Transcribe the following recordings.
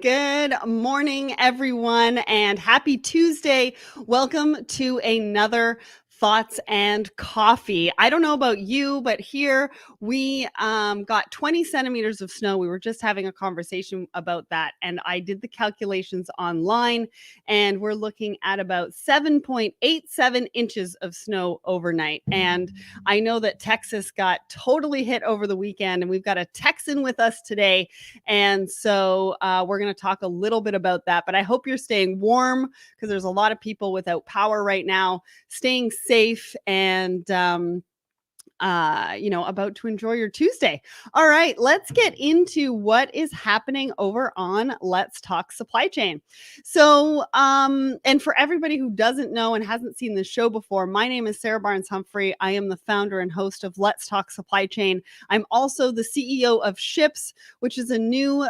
Good morning, everyone, and happy Tuesday. Welcome to another Thoughts and Coffee. I don't know about you, but here we got 20 centimeters of snow. We were just having a conversation about that, and I did the calculations online, and we're looking at about 7.87 inches of snow overnight. And I know that Texas got totally hit over the weekend, and we've got a Texan with us today. And so we're going to talk a little bit about that, but I hope you're staying warm because there's a lot of people without power right now, staying safe and, about to enjoy your Tuesday. All right, let's get into what is happening over on Let's Talk Supply Chain. So, and for everybody who doesn't know and hasn't seen this show before, my name is Sarah Barnes-Humphrey. I am the founder and host of Let's Talk Supply Chain. I'm also the CEO of Ships, which is a new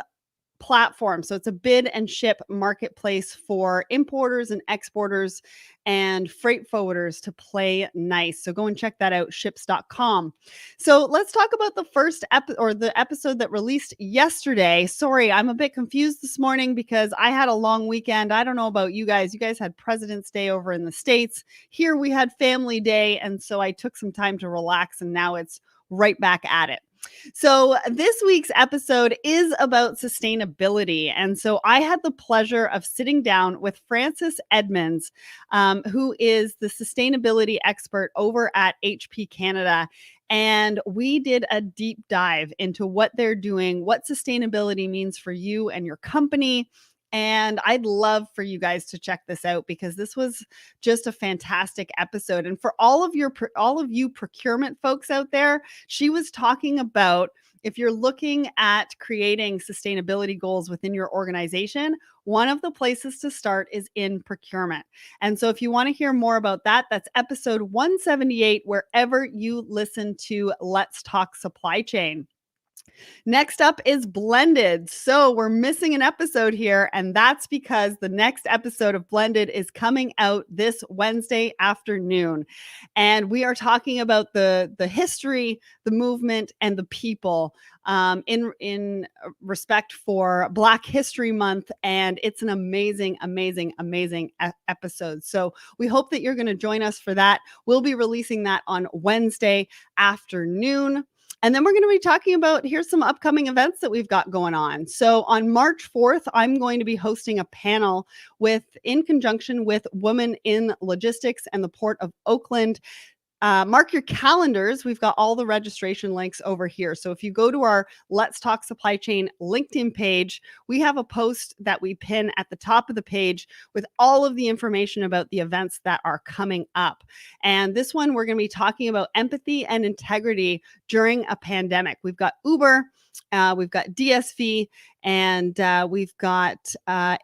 platform. So it's a bid and ship marketplace for importers and exporters and freight forwarders to play nice. So go and check that out, ships.com. So let's talk about the first the episode that released yesterday. Sorry, I'm a bit confused this morning because I had a long weekend. I don't know about you guys. You guys had President's Day over in the States. Here we had Family Day. And so I took some time to relax and now it's right back at it. So this week's episode is about sustainability. And so I had the pleasure of sitting down with Frances Edmonds, who is the sustainability expert over at HP Canada. And we did a deep dive into what they're doing, what sustainability means for you and your company. And I'd love for you guys to check this out because this was just a fantastic episode. And for all of you procurement folks out there, she was talking about if you're looking at creating sustainability goals within your organization, one of the places to start is in procurement. And so if you want to hear more about that, that's episode 178, wherever you listen to Let's Talk Supply Chain. Next up is Blended. So we're missing an episode here, and that's because the next episode of Blended is coming out this Wednesday afternoon. And we are talking about the history, the movement, and the people in respect for Black History Month. And it's an amazing episode. So we hope that you're going to join us for that. We'll be releasing that on Wednesday afternoon. And then we're going to be talking about, here's some upcoming events that we've got going on. So on March 4th, I'm going to be hosting a panel in conjunction with Women in Logistics and the Port of Oakland. Mark your calendars. We've got all the registration links over here. So if you go to our Let's Talk Supply Chain LinkedIn page, we have a post that we pin at the top of the page with all of the information about the events that are coming up. And this one, we're going to be talking about empathy and integrity during a pandemic. We've got Uber, we've got DSV, and we've got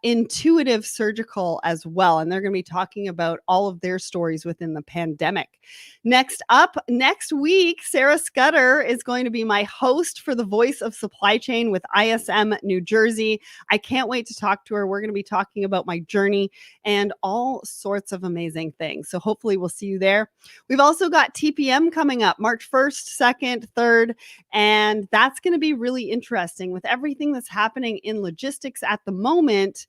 Intuitive Surgical as well. And they're going to be talking about all of their stories within the pandemic. Next up, next week, Sarah Scudder is going to be my host for the Voice of Supply Chain with ISM New Jersey. I can't wait to talk to her. We're going to be talking about my journey and all sorts of amazing things. So hopefully we'll see you there. We've also got TPM coming up March 1st, 2nd, 3rd, and that's going to be really interesting with everything that's happening in logistics at the moment.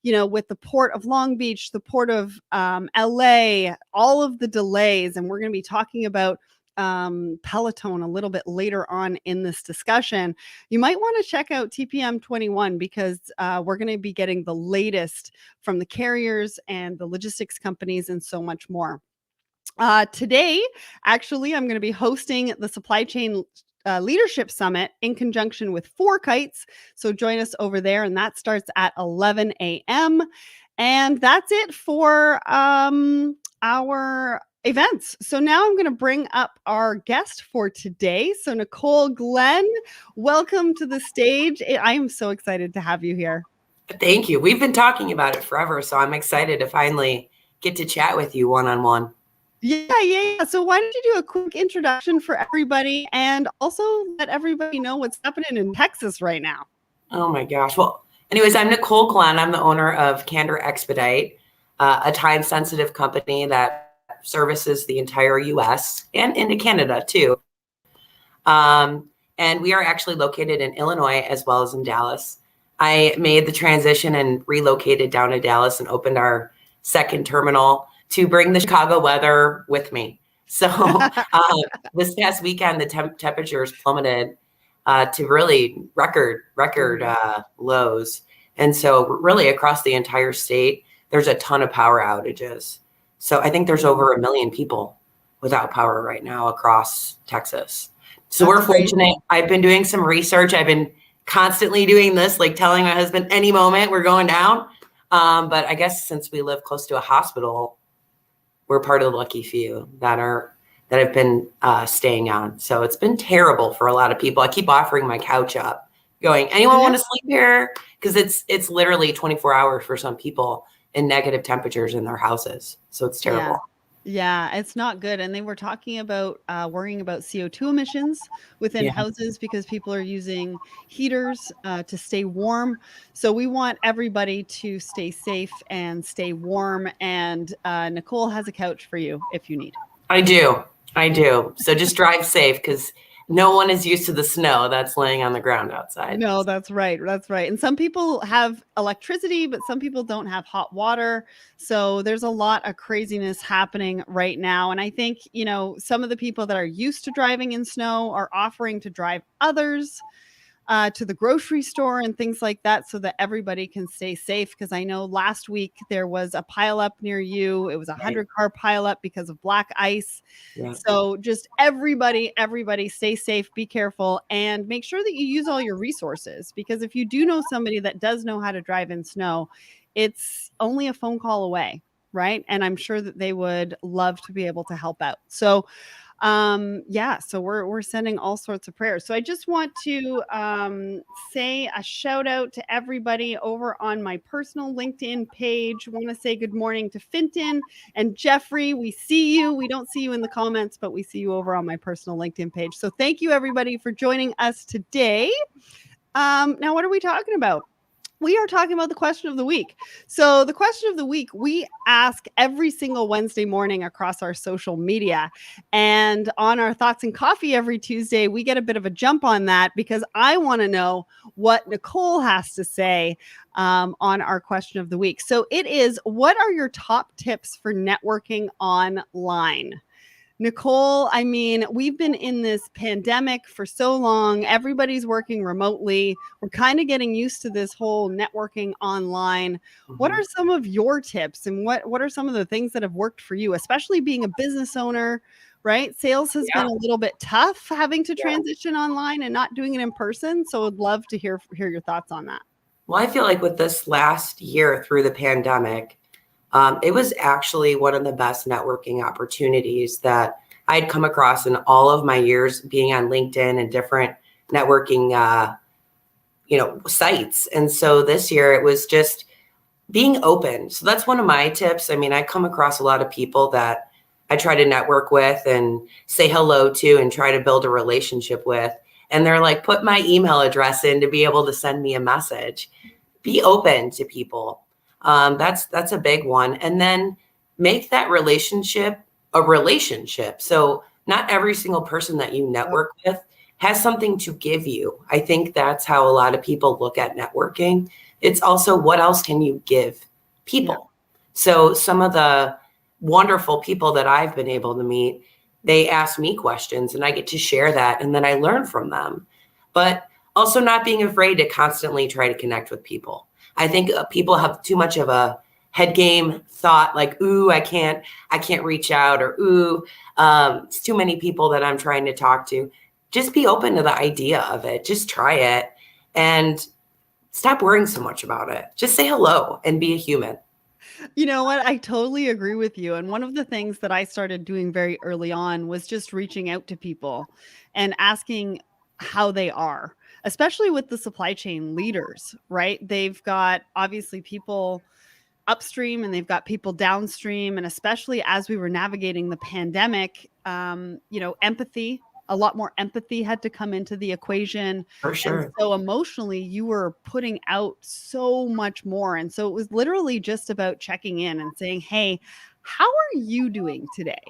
With the Port of Long Beach, the Port of LA, all of the delays. And we're going to be talking about Peloton a little bit later on in this discussion. You might want to check out TPM 21 because we're going to be getting the latest from the carriers and the logistics companies and so much more. Today, actually, I'm going to be hosting the Supply Chain Leadership Summit in conjunction with Four Kites. So join us over there, and that starts at 11 a.m. And that's it for our events. So now I'm going to bring up our guest for today. So Nicole Glenn, welcome to the stage. I am so excited to have you here. Thank you. We've been talking about it forever, so I'm excited to finally get to chat with you one-on-one. Yeah. So why don't you do a quick introduction for everybody and also let everybody know what's happening in Texas right now? Oh my gosh. Well, anyways, I'm Nicole Glenn. I'm the owner of Candor Expedite, a time-sensitive company that services the entire U.S. and into Canada too. And we are actually located in Illinois as well as in Dallas. I made the transition and relocated down to Dallas and opened our second terminal to bring the Chicago weather with me. So this past weekend, the temperatures plummeted to really record lows. And so really across the entire state, there's a ton of power outages. So I think there's over 1 million people without power right now across Texas. So we're fortunate. I've been doing some research. I've been constantly doing this, like telling my husband any moment we're going down. But I guess since we live close to a hospital, we're part of the lucky few that have been staying on. So it's been terrible for a lot of people. I keep offering my couch up, going, anyone want to sleep here? Because it's literally 24 hours for some people in negative temperatures in their houses. So it's terrible. Yeah, it's not good. And they were talking about worrying about CO2 emissions within houses because people are using heaters to stay warm. So we want everybody to stay safe and stay warm. And Nicole has a couch for you if you need. I do. So just drive safe because no one is used to the snow that's laying on the ground outside. No, that's right. And some people have electricity, but some people don't have hot water. So there's a lot of craziness happening right now. And I think, some of the people that are used to driving in snow are offering to drive others to the grocery store and things like that so that everybody can stay safe. Because I know last week there was a pileup near you. It was a 100-car pileup because of black ice. Yeah. So just everybody stay safe, be careful, and make sure that you use all your resources. Because if you do know somebody that does know how to drive in snow, it's only a phone call away, right? And I'm sure that they would love to be able to help out. So so we're sending all sorts of prayers. So I just want to say a shout out to everybody over on my personal LinkedIn page. Want to say good morning to Finton and Jeffrey. We see you. We don't see you in the comments, but we see you over on my personal LinkedIn page. So thank you everybody for joining us today. Now what are we talking about? We are talking about the question of the week. So the question of the week, we ask every single Wednesday morning across our social media. And on our Thoughts and Coffee every Tuesday, we get a bit of a jump on that because I want to know what Nicole has to say on our question of the week. So it is, what are your top tips for networking online? Nicole, I mean, we've been in this pandemic for so long. Everybody's working remotely. We're kind of getting used to this whole networking online. Mm-hmm. What are some of your tips and what are some of the things that have worked for you, especially being a business owner, right? Sales has been a little bit tough having to transition online and not doing it in person. So I'd love to hear your thoughts on that. Well, I feel like with this last year through the pandemic, it was actually one of the best networking opportunities that I'd come across in all of my years being on LinkedIn and different networking, sites. And so this year it was just being open. So that's one of my tips. I mean, I come across a lot of people that I try to network with and say hello to and try to build a relationship with. And they're like, put my email address in to be able to send me a message. Be open to people. That's a big one. And then make that relationship a relationship. So not every single person that you network with has something to give you. I think that's how a lot of people look at networking. It's also, what else can you give people? Yeah. So some of the wonderful people that I've been able to meet, they ask me questions and I get to share that. And then I learn from them, but also not being afraid to constantly try to connect with people. I think people have too much of a head game thought, like, ooh, I can't reach out, or ooh, it's too many people that I'm trying to talk to. Just be open to the idea of it. Just try it and stop worrying so much about it. Just say hello and be a human. You know what? I totally agree with you. And one of the things that I started doing very early on was just reaching out to people and asking how they are, especially with the supply chain leaders, right? They've got obviously people upstream and they've got people downstream. And especially as we were navigating the pandemic, empathy, a lot more empathy had to come into the equation. For sure. And so emotionally, you were putting out so much more. And so it was literally just about checking in and saying, hey, how are you doing today?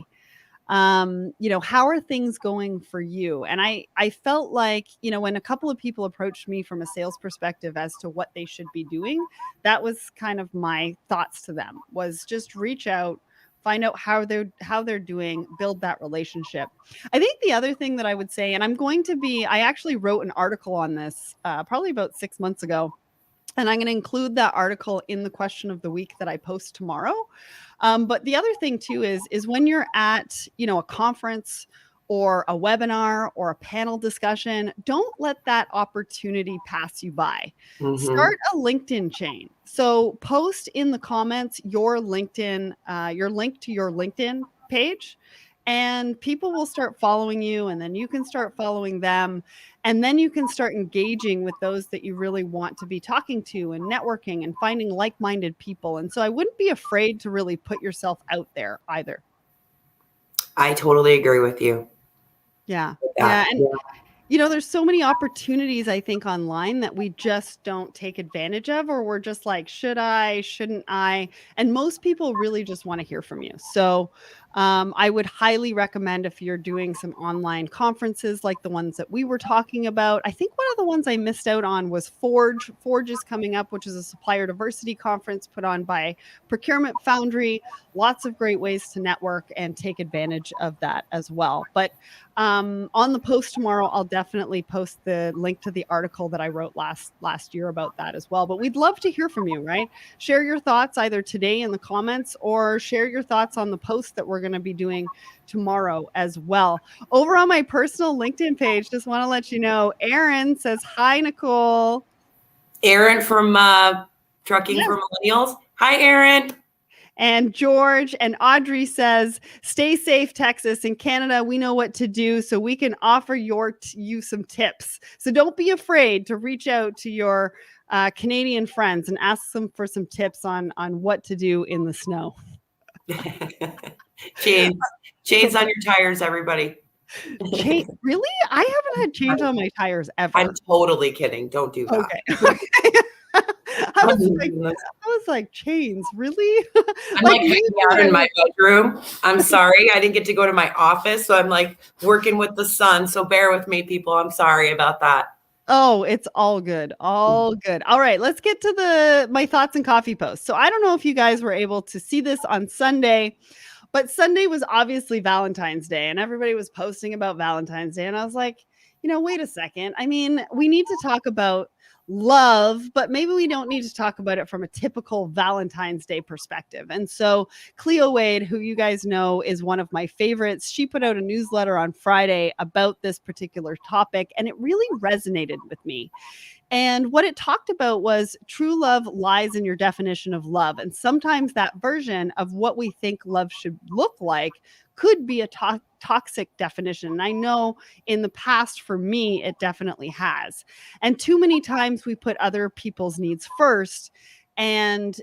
How are things going for you? And I felt like, when a couple of people approached me from a sales perspective as to what they should be doing, that was kind of my thoughts to them, was just reach out, find out how they're doing, build that relationship. I think the other thing that I would say, and I actually wrote an article on this probably about 6 months ago, and I'm going to include that article in the question of the week that I post tomorrow. But the other thing too is when you're at, a conference or a webinar or a panel discussion, don't let that opportunity pass you by. Mm-hmm. Start a LinkedIn chain. So post in the comments your LinkedIn, your link to your LinkedIn page, and people will start following you, and then you can start following them, and then you can start engaging with those that you really want to be talking to and networking and finding like-minded people. And so I wouldn't be afraid to really put yourself out there either. I totally agree with you Yeah. with Yeah. that. And there's so many opportunities, I think, online that we just don't take advantage of, or we're just like, should I, shouldn't I? And most people really just want to hear from you. So I would highly recommend, if you're doing some online conferences like the ones that we were talking about. I think one of the ones I missed out on was Forge. Forge is coming up, which is a supplier diversity conference put on by Procurement Foundry. Lots of great ways to network and take advantage of that as well. But on the post tomorrow, I'll definitely post the link to the article that I wrote last year about that as well. But we'd love to hear from you, right? Share your thoughts either today in the comments, or share your thoughts on the post that we're going to be doing tomorrow as well. Over on my personal LinkedIn page, just want to let you know, Erin says, hi, Nicole. Aaron from Trucking for Millennials. Hi, Aaron. And George and Audrey says, stay safe, Texas. In Canada, we know what to do, so we can offer you some tips. So don't be afraid to reach out to your Canadian friends and ask them for some tips on what to do in the snow. Chains on your tires, everybody. Really? I haven't had chains on my tires ever. I'm totally kidding. Don't do that. Okay. I was like, chains, really? I'm like hanging out in my bedroom. I'm sorry, I didn't get to go to my office, so I'm like working with the sun. So bear with me, people. I'm sorry about that. Oh, it's all good. All good. All right, let's get to my thoughts and coffee post. So I don't know if you guys were able to see this on Sunday, but Sunday was obviously Valentine's Day, and everybody was posting about Valentine's Day. And I was like, wait a second. I mean, we need to talk about love, but maybe we don't need to talk about it from a typical Valentine's Day perspective. And so Cleo Wade, who you guys know is one of my favorites, she put out a newsletter on Friday about this particular topic, and it really resonated with me. And what it talked about was true love lies in your definition of love. And sometimes that version of what we think love should look like could be a toxic definition. And I know in the past, for me, it definitely has. And too many times we put other people's needs first, and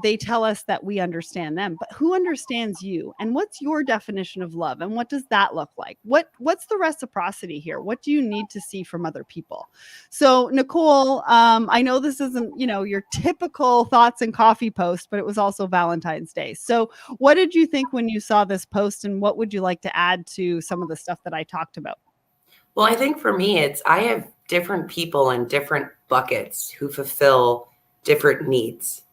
they tell us that we understand them, but who understands you? And what's your definition of love, and what does that look like? What's the reciprocity here? What do you need to see from other people? So Nicole, I know this isn't your typical thoughts and coffee post, but it was also Valentine's Day. So what did you think when you saw this post, and what would you like to add to some of the stuff that I talked about? Well, I think for me, I have different people in different buckets who fulfill different needs.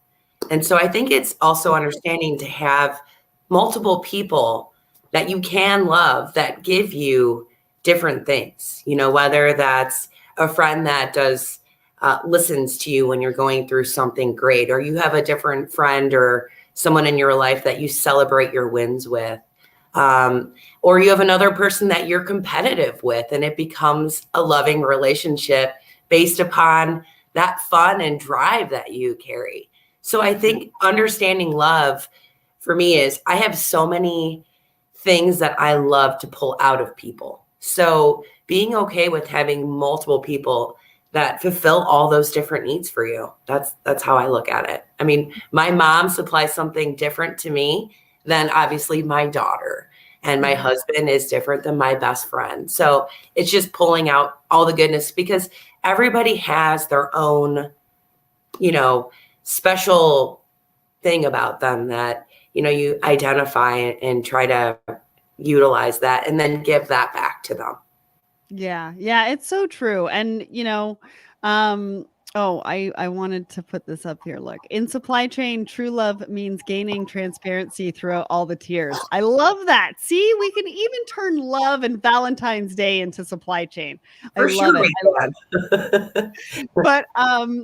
And so I think it's also understanding to have multiple people that you can love that give you different things, whether that's a friend that listens to you when you're going through something great, or you have a different friend or someone in your life that you celebrate your wins with. Or you have another person that you're competitive with, and it becomes a loving relationship based upon that fun and drive that you carry. So I think understanding love for me is I have so many things that I love to pull out of people. So being okay with having multiple people that fulfill all those different needs for you. That's how I look at it. I mean, my mom supplies something different to me than obviously my daughter. And my husband is different than my best friend. So it's just pulling out all the goodness, because everybody has their own, special thing about them that, you identify and try to utilize that and then give that back to them. Yeah. Yeah, it's so true. And, I wanted to put this up here. Look, in supply chain, true love means gaining transparency throughout all the tiers. I love that. See, we can even turn love and Valentine's Day into supply chain. I For love sure it. we can. But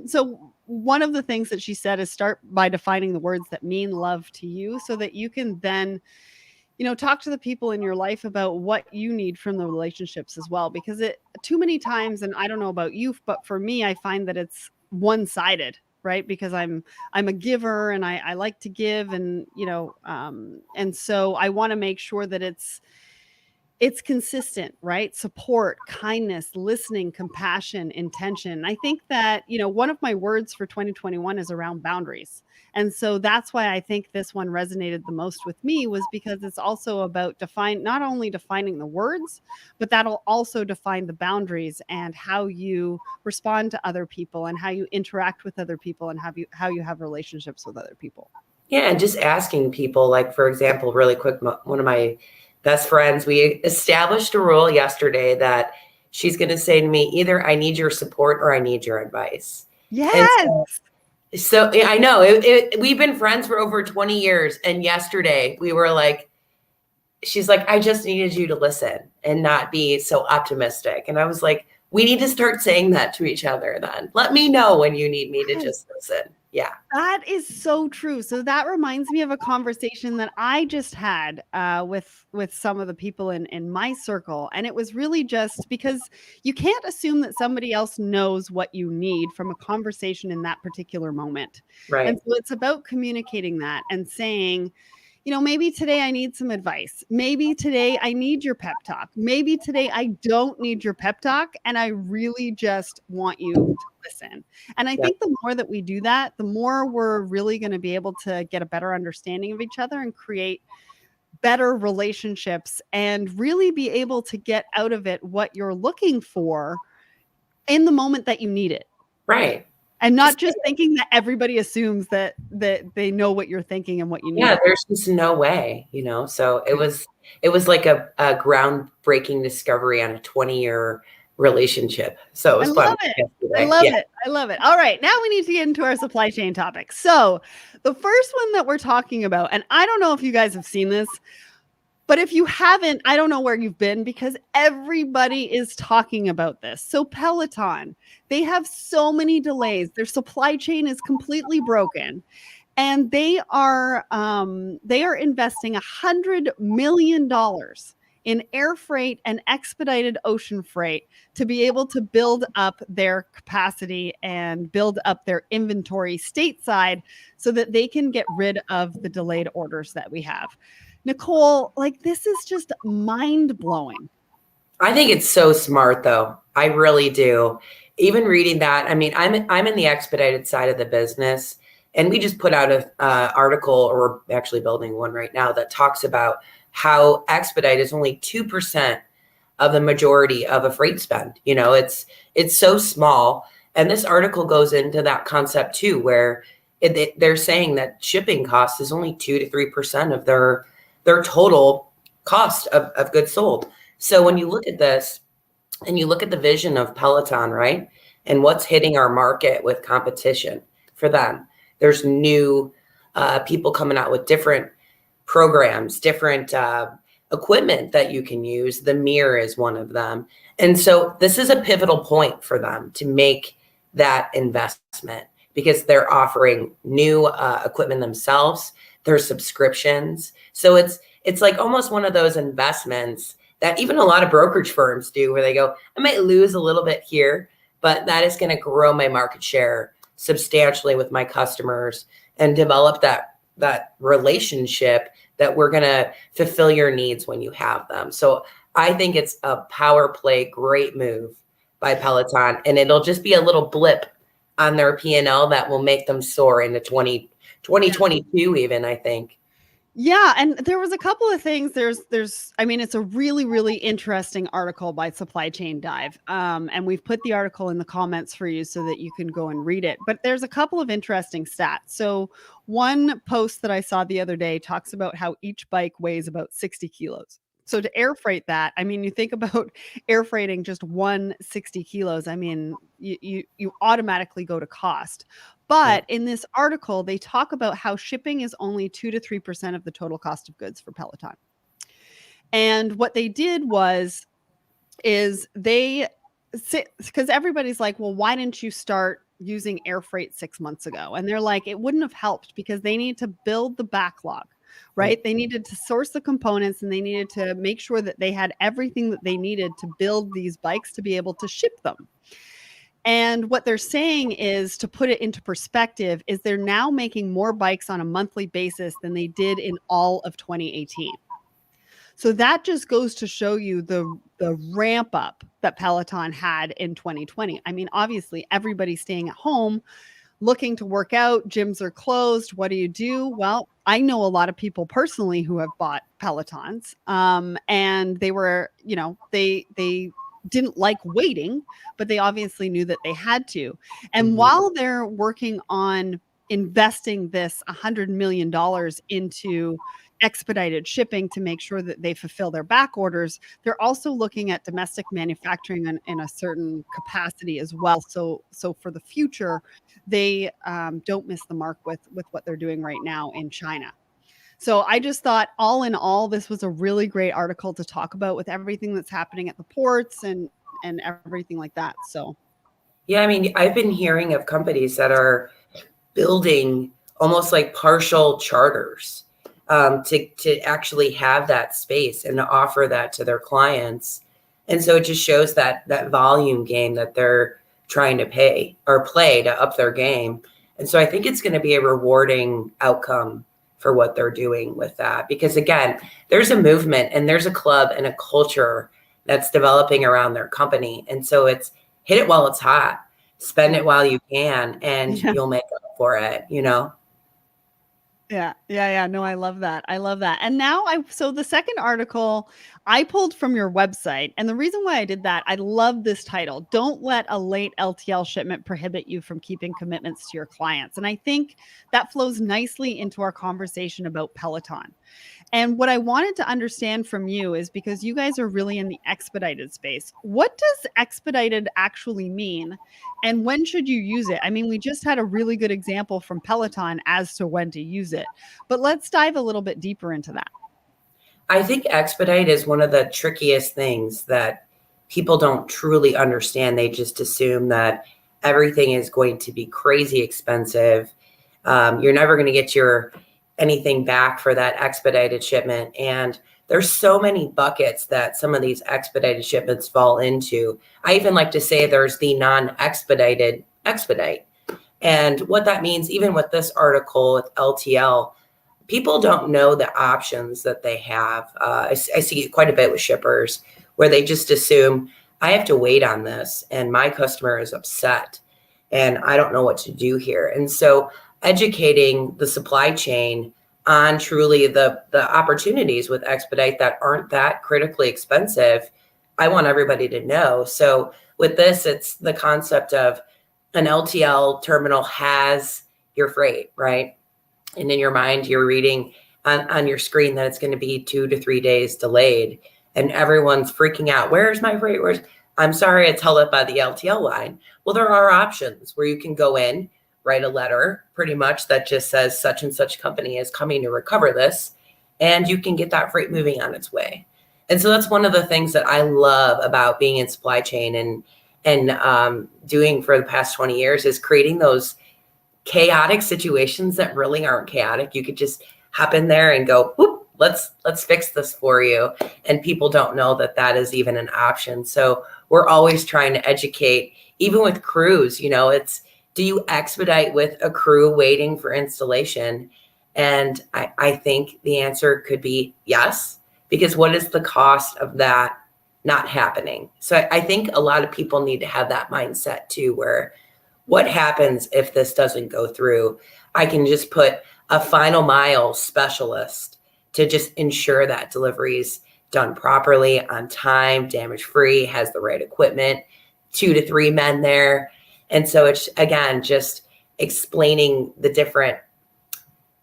so one of the things that she said is start by defining the words that mean love to you so that you can then talk to the people in your life about what you need from the relationships as well, because it too many times, and I don't know about you, but for me, I find that it's one-sided, right? Because I'm a giver and I like to give, and and so I want to make sure that it's consistent, right? Support, kindness, listening, compassion, intention. I think that, one of my words for 2021 is around boundaries. And so that's why I think this one resonated the most with me, was because it's also about not only defining the words, but that'll also define the boundaries and how you respond to other people and how you interact with other people and how you have relationships with other people. Yeah, and just asking people, like, for example, really quick, one of my best friends, we established a rule yesterday that she's going to say to me, either I need your support or I need your advice. And Yes. so yeah, I know we've been friends for over 20 years. And yesterday we were like, she's like, I just needed you to listen and not be so optimistic. And I was like, we need to start saying that to each other then. Let me know when you need me to just listen. Yeah. That is so true. So that reminds me of a conversation that I just had with some of the people in my circle, and it was really just because you can't assume that somebody else knows what you need from a conversation in that particular moment. And Right. so it's about communicating that and saying, maybe today I need some advice. Maybe today I need your pep talk. Maybe today I don't need your pep talk, and I really just want you to listen. And I Yeah. think the more that we do that, the more we're really going to be able to get a better understanding of each other and create better relationships and really be able to get out of it what you're looking for in the moment that you need it. Right. And not just thinking that everybody assumes that they know what you're thinking and what you need. Yeah, there's just no way, So it was like a groundbreaking discovery on a 20-year relationship. So it I was fun love it. I yesterday. love Yeah. it. I love it. All right, now we need to get into our supply chain topics. So the first one that we're talking about, and I don't know if you guys have seen this, but if you haven't, I don't know where you've been, because everybody is talking about this. So Peloton, they have so many delays. Their supply chain is completely broken. And they are investing $100 million in air freight and expedited ocean freight to be able to build up their capacity and build up their inventory stateside so that they can get rid of the delayed orders that we have. Nicole, like, this is just mind blowing. I think it's so smart, though. I really do. Even reading that, I mean, I'm in the expedited side of the business, and we just put out a article, or we're actually building one right now, that talks about how expedite is only 2% of the majority of a freight spend. It's so small, and this article goes into that concept too, where they're saying that shipping cost is only 2 to 3% of their total cost of goods sold. So when you look at this and you look at the vision of Peloton, right, and what's hitting our market with competition for them, there's new people coming out with different programs, different equipment that you can use. The mirror is one of them. And so this is a pivotal point for them to make that investment, because they're offering new equipment themselves, their subscriptions. So it's like almost one of those investments that even a lot of brokerage firms do, where they go, I might lose a little bit here, but that is going to grow my market share substantially with my customers and develop that relationship that we're going to fulfill your needs when you have them. So I think it's a power play, great move by Peloton, and it'll just be a little blip on their P&L that will make them soar into 2022 even, I think. Yeah, and there was a couple of things. I mean, it's a really, really interesting article by Supply Chain Dive. And we've put the article in the comments for you so that you can go and read it. But there's a couple of interesting stats. So one post that I saw the other day talks about how each bike weighs about 60 kilos. So to air freight that, I mean, you think about air freighting just 160 kilos. I mean, you automatically go to cost. Yeah. But in this article, they talk about how shipping is only 2 to 3% of the total cost of goods for Peloton. And what they did is they, because everybody's like, well, why didn't you start using air freight 6 months ago? And they're like, it wouldn't have helped because they need to build the backlog, right? They needed to source the components and they needed to make sure that they had everything that they needed to build these bikes to be able to ship them. And what they're saying is, to put it into perspective, is they're now making more bikes on a monthly basis than they did in all of 2018. So that just goes to show you the ramp up that Peloton had in 2020. I mean, obviously, everybody's staying at home, looking to work out. Gyms are closed. What do you do? Well, I know a lot of people personally who have bought Pelotons, and they were, they didn't like waiting, but they obviously knew that they had to. And while they're working on investing this $100 million into expedited shipping to make sure that they fulfill their back orders, they're also looking at domestic manufacturing in a certain capacity as well. So for the future, they don't miss the mark with what they're doing right now in China. So I just thought, all in all, this was a really great article to talk about with everything that's happening at the ports and everything like that. So Yeah, I mean, I've been hearing of companies that are building almost like partial charters, to actually have that space and to offer that to their clients. And so it just shows that volume game that they're trying to pay or play to up their game. And so I think it's going to be a rewarding outcome for what they're doing with that. Because again, there's a movement and there's a club and a culture that's developing around their company. And so it's hit it while it's hot, spend it while you can, and yeah. you'll make up for it, you know? Yeah. No, I love that. I love that. And now so the second article I pulled from your website. And the reason why I did that, I love this title: Don't Let a Late LTL Shipment Prohibit You from Keeping Commitments to Your Clients. And I think that flows nicely into our conversation about Peloton. And what I wanted to understand from you is, because you guys are really in the expedited space, what does expedited actually mean? And when should you use it? I mean, we just had a really good example from Peloton as to when to use it, but let's dive a little bit deeper into that. I think expedite is one of the trickiest things that people don't truly understand. They just assume that everything is going to be crazy expensive. You're never going to get anything back for that expedited shipment. And there's so many buckets that some of these expedited shipments fall into. I even like to say there's the non-expedited expedite. And what that means, even with this article with LTL, people don't know the options that they have. I see it quite a bit with shippers where they just assume, I have to wait on this and my customer is upset and I don't know what to do here. And so educating the supply chain on truly the opportunities with expedite that aren't that critically expensive, I want everybody to know. So with this, it's the concept of an LTL terminal has your freight, right? And in your mind, you're reading on your screen that it's going to be 2 to 3 days delayed. And everyone's freaking out. Where's my freight? I'm sorry, it's held up by the LTL line. Well, there are options where you can go in, write a letter pretty much that just says such and such company is coming to recover this. And you can get that freight moving on its way. And so that's one of the things that I love about being in supply chain and doing for the past 20 years is creating those chaotic situations that really aren't chaotic. You could just hop in there and go, whoop, let's fix this for you. And people don't know that that is even an option. So we're always trying to educate, even with crews, it's, do you expedite with a crew waiting for installation? And I think the answer could be yes, because what is the cost of that not happening? So I think a lot of people need to have that mindset too, where what happens if this doesn't go through? I can just put a final mile specialist to just ensure that delivery is done properly, on time, damage free, has the right equipment, 2 to 3 men there. And so it's, again, just explaining the different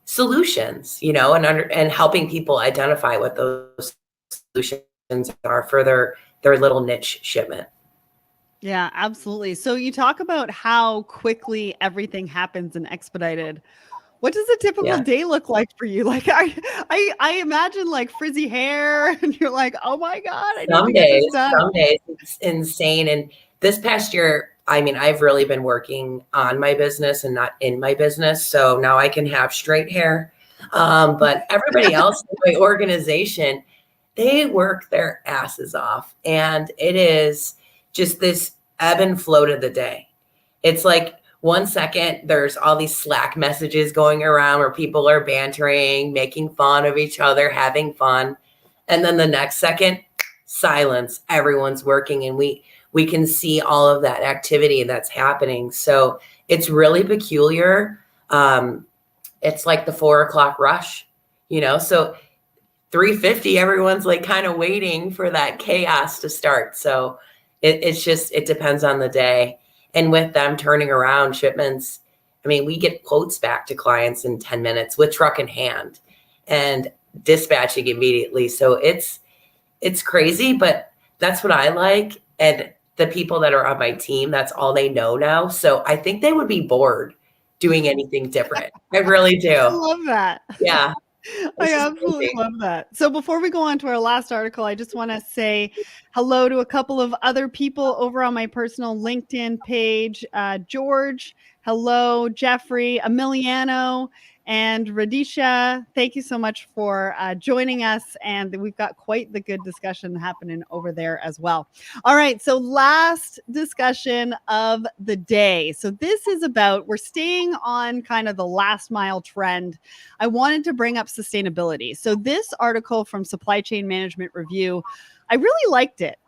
solutions, and helping people identify what those solutions are for their little niche shipment. Yeah, absolutely. So you talk about how quickly everything happens in expedited. What does a typical Yeah. day look like for you? Like I imagine like frizzy hair and you're like, "Oh my God, I need to get this done." Some days it's insane. And this past year, I mean, I've really been working on my business and not in my business. So now I can have straight hair. But everybody else in my organization, they work their asses off. And it is just this ebb and flow to the day. It's like 1 second, there's all these Slack messages going around where people are bantering, making fun of each other, having fun. And then the next second, silence. Everyone's working, and we can see all of that activity that's happening. So it's really peculiar. It's like the 4 o'clock rush, So 3:50, everyone's like kind of waiting for that chaos to start. So it depends on the day. And with them turning around shipments, I mean, we get quotes back to clients in 10 minutes with truck in hand and dispatching immediately. So it's crazy, but that's what I like. And the people that are on my team, that's all they know now. So I think they would be bored doing anything different. I really I do. love that. Yeah. I It's just absolutely crazy. love that. So before we go on to our last article, I just want to say hello to a couple of other people over on my personal LinkedIn page. George, hello, Jeffrey, Emiliano, and Radisha. Thank you so much for joining us. And we've got quite the good discussion happening over there as well. All right. So last discussion of the day. So this is about, we're staying on kind of the last mile trend. I wanted to bring up sustainability. So this article from Supply Chain Management Review, I really liked it.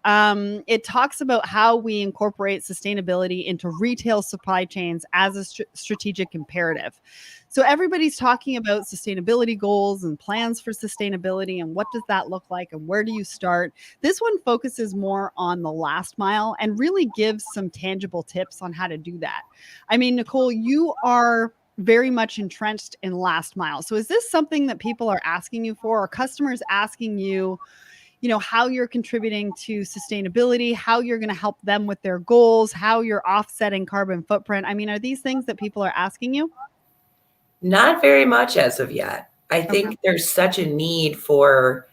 It talks about how we incorporate sustainability into retail supply chains as a strategic imperative. So everybody's talking about sustainability goals and plans for sustainability and what does that look like and where do you start? This one focuses more on the last mile and really gives some tangible tips on how to do that. I mean, Nicole, you are very much entrenched in last mile. So is this something that people are asking you for? Are customers asking you, how you're contributing to sustainability, how you're going to help them with their goals, how you're offsetting carbon footprint? I mean, are these things that people are asking you? Not very much as of yet. I Okay. think there's such a need for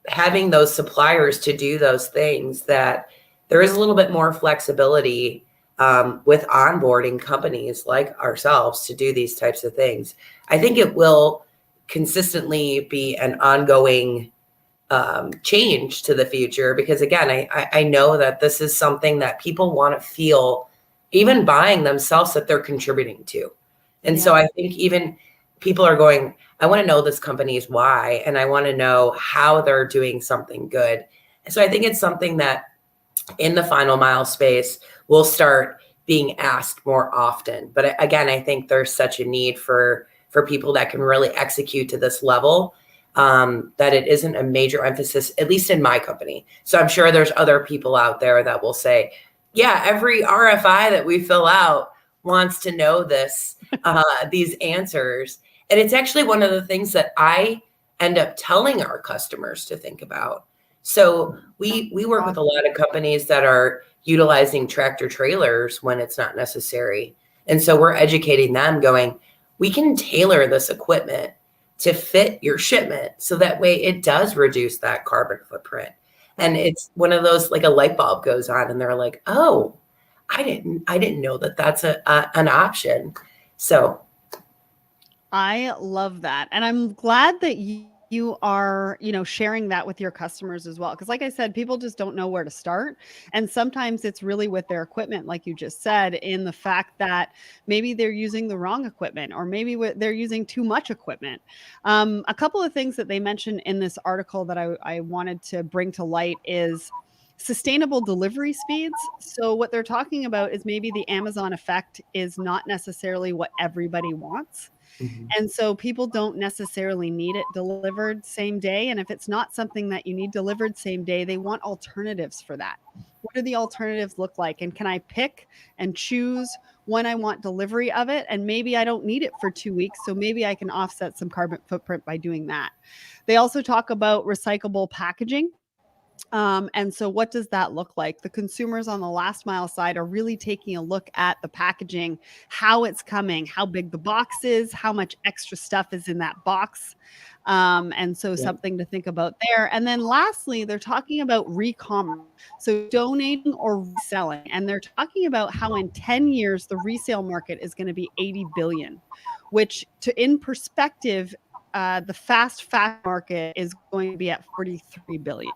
having those suppliers to do those things that there is a little bit more flexibility with onboarding companies like ourselves to do these types of things. I think it will consistently be an ongoing change to the future because, again, I know that this is something that people want to feel, even buying themselves, that they're contributing to. And so Yeah. I think even people are going, I want to know this company's why, and I want to know how they're doing something good. And so I think it's something that in the final mile space will start being asked more often. But again, I think there's such a need for people that can really execute to this level, that it isn't a major emphasis, at least in my company. So I'm sure there's other people out there that will say, yeah, every RFI that we fill out wants to know these answers. And it's actually one of the things that I end up telling our customers to think about. So we work with a lot of companies that are utilizing tractor trailers when it's not necessary. And so we're educating them going, we can tailor this equipment to fit your shipment. So that way it does reduce that carbon footprint. And it's one of those, like a light bulb goes on and they're like, oh, I didn't know that that's an option. So I love that. And I'm glad that you are, sharing that with your customers as well. Because like I said, people just don't know where to start. And sometimes it's really with their equipment, like you just said, in the fact that maybe they're using the wrong equipment or maybe they're using too much equipment. A couple of things that they mentioned in this article that I wanted to bring to light is sustainable delivery speeds. So what they're talking about is maybe the Amazon effect is not necessarily what everybody wants. mhm. And so people don't necessarily need it delivered same day. And if it's not something that you need delivered same day, they want alternatives for that. do the alternatives look like? And can I pick and choose when I want delivery of it? And maybe I don't need it for 2 weeks. So maybe I can offset some carbon footprint by doing that. They also talk about recyclable packaging. And so what does that look like? The consumers on the last mile side are really taking a look at the packaging, how it's coming, how big the box is, how much extra stuff is in that box. And so something to think about there. And then lastly, they're talking about re-commerce. So donating or reselling. And they're talking about how in 10 years, the resale market is going to be 80 billion, which to in perspective, the fast fashion market is going to be at 43 billion.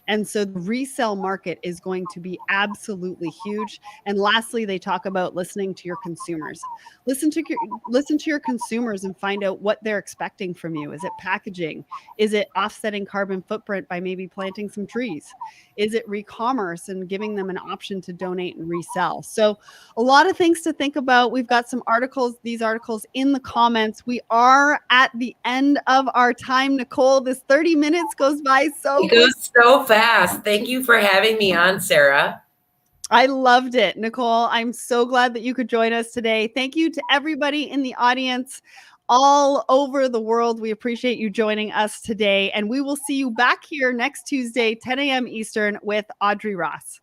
And so the resale market is going to be absolutely huge. And lastly, they talk about listening to your consumers. Listen to your consumers and find out what they're expecting from you. Is it packaging? Is it offsetting carbon footprint by maybe planting some trees? Is it re-commerce and giving them an option to donate and resell? So a lot of things to think about. We've got some articles, these articles in the comments. We are at the end of our time, Nicole. This 30 minutes goes by so It quick. goes so fast. Thank you for having me on, Sarah. I loved it, Nicole. I'm so glad that you could join us today. Thank you to everybody in the audience all over the world. We appreciate you joining us today, and we will see you back here next Tuesday, 10 a.m. Eastern with Audrey Ross.